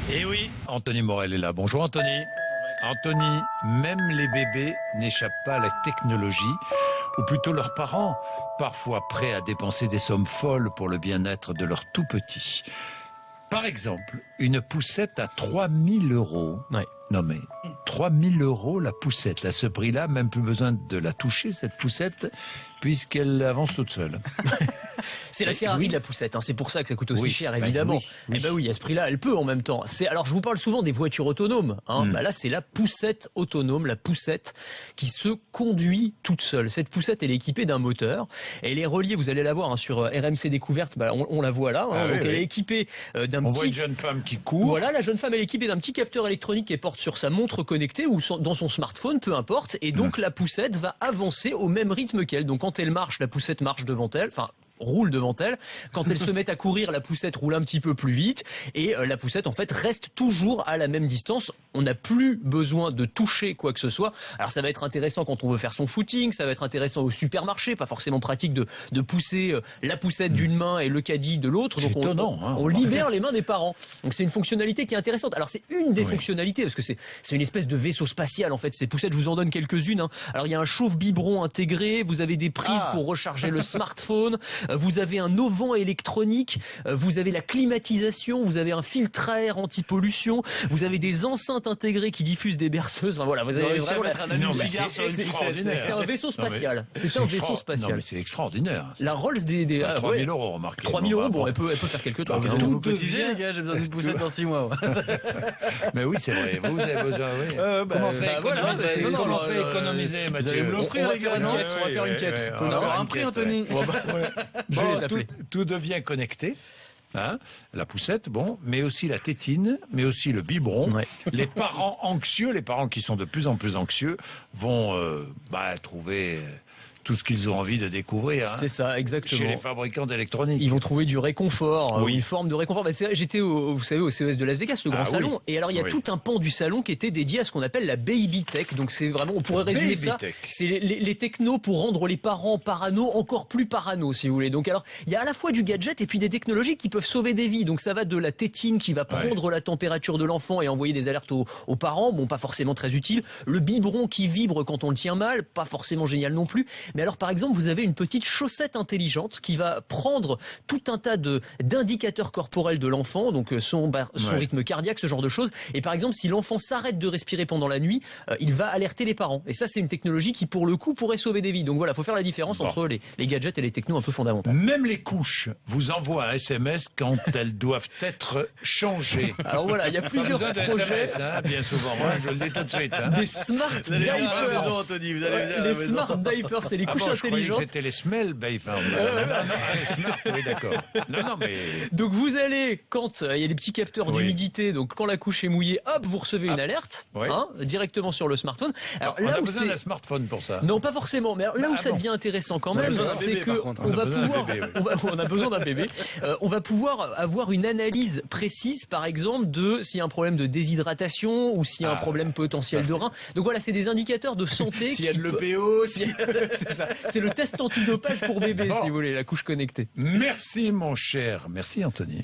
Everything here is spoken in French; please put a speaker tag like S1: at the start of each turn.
S1: Et oui, Anthony Morel est là. Bonjour Anthony. Anthony, même les bébés n'échappent pas à la technologie, ou plutôt leurs parents, parfois prêts à dépenser des sommes folles pour le bien-être de leurs tout-petits. Par exemple, une poussette à 3000 €.
S2: Ouais.
S1: Non mais, 3000 € la poussette. À ce prix-là, même plus besoin de la toucher, cette poussette, puisqu'elle avance toute seule.
S2: C'est la Ferrari de la poussette, hein. C'est pour ça que ça coûte aussi cher,
S1: bah
S2: évidemment.
S1: oui.
S2: Eh ben oui, à ce prix-là, elle peut en même temps. Alors, je vous parle souvent des voitures autonomes, hein. Bah là, c'est la poussette autonome, la poussette qui se conduit toute seule. Cette poussette, elle est équipée d'un moteur. Elle est reliée, vous allez la voir, hein, sur RMC Découverte. Bah, on la voit là, hein.
S1: Ah
S2: Donc,
S1: oui,
S2: elle
S1: oui.
S2: est équipée d'un
S1: On
S2: petit...
S1: voit une jeune femme qui court.
S2: Voilà, la jeune femme, elle est équipée d'un petit capteur électronique qu'elle porte sur sa montre connectée ou dans son smartphone, peu importe. Et donc, la poussette va avancer au même rythme qu'elle. Donc, quand elle marche, la poussette marche devant elle. Enfin, roule devant elle. Quand elle se met à courir, la poussette roule un petit peu plus vite et la poussette en fait reste toujours à la même distance. On n'a plus besoin de toucher quoi que ce soit. Alors ça va être intéressant quand on veut faire son footing, ça va être intéressant au supermarché, pas forcément pratique de pousser la poussette d'une main et le caddie de l'autre. Donc on libère les mains des parents. Donc c'est une fonctionnalité qui est intéressante. Alors c'est une des fonctionnalités parce que c'est une espèce de vaisseau spatial en fait. Ces poussettes, je vous en donne quelques-unes, hein. Alors il y a un chauffe-biberon intégré, vous avez des prises pour recharger le smartphone. Vous avez un auvent électronique, vous avez la climatisation, vous avez un filtre à air anti-pollution, vous avez des enceintes intégrées qui diffusent des berceuses. Enfin voilà, vous avez vraiment c'est un vaisseau spatial. C'est un vaisseau spatial.
S1: Non mais c'est extraordinaire.
S2: La Rolls des
S1: 3000 €, remarquez.
S2: 3000 €, bon, elle peut faire quelques temps.
S3: Vous cotisez, les gars, j'ai besoin d'une poussette dans 6 mois.
S1: Mais oui, c'est vrai. Vous avez besoin, oui. Comment on fait économiser, Mathieu?
S3: Vous allez me l'offrir, les gars, non?
S2: On va faire une quête.
S3: On va avoir un prix, Anthony.
S2: Je vais les appeler.
S1: Tout devient connecté. Hein, la poussette, bon, mais aussi la tétine, mais aussi le biberon.
S2: Ouais.
S1: Les parents anxieux, les parents qui sont de plus en plus anxieux, vont trouver tout ce qu'ils ont envie de découvrir. Hein,
S2: c'est ça, exactement.
S1: Chez les fabricants d'électronique.
S2: Ils vont trouver du réconfort,
S1: Oui.
S2: une forme de réconfort. Bah, j'étais vous savez, au CES de Las Vegas, le grand salon.
S1: Oui.
S2: Et alors, il y a tout un pan du salon qui était dédié à ce qu'on appelle la baby tech. Donc, c'est vraiment, on pourrait résumer ça. C'est les technos pour rendre les parents parano encore plus parano, si vous voulez. Donc, alors, il y a à la fois du gadget et puis des technologies qui peuvent sauver des vies. Donc, ça va de la tétine qui va prendre la température de l'enfant et envoyer des alertes aux parents. Bon, pas forcément très utile. Le biberon qui vibre quand on le tient mal. Pas forcément génial non plus. Mais alors, par exemple, vous avez une petite chaussette intelligente qui va prendre tout un tas d'indicateurs corporels de l'enfant, donc son rythme cardiaque, ce genre de choses. Et par exemple, si l'enfant s'arrête de respirer pendant la nuit, il va alerter les parents. Et ça, c'est une technologie qui, pour le coup, pourrait sauver des vies. Donc voilà, faut faire la différence entre les gadgets et les technos un peu fondamentaux.
S1: Même les couches vous envoient un SMS quand elles doivent être changées.
S2: Alors voilà, il y a plusieurs projets.
S1: SMS, hein, bien souvent, moi, je le dis tout de suite. Hein.
S2: Des smart diapers.
S3: Anthony, vous allez venir à la
S2: Les
S3: maison.
S2: smart diapers, c'est les couches
S1: Je croyais que
S2: intelligentes.
S1: c'était les smell, les smart, oui, d'accord. Non, mais...
S2: Donc vous allez, quand il y a des petits capteurs d'humidité, donc quand la couche est mouillée, hop, vous recevez une alerte, hein, directement sur le smartphone. Alors
S1: on
S2: là
S1: a
S2: où
S1: besoin d'un smartphone pour ça.
S2: Non, pas forcément, mais alors, là où ça devient intéressant quand même, c'est que on va pouvoir, on a besoin d'un bébé, on va pouvoir avoir une analyse précise, par exemple, de s'il y a un problème de déshydratation ou s'il y a un problème potentiel de rein. Donc voilà, c'est des indicateurs de santé.
S3: S'il y a de l'EPO,
S2: c'est ça. C'est le test antidopage pour bébé, si vous voulez, la couche connectée.
S1: Merci mon cher, merci Anthony.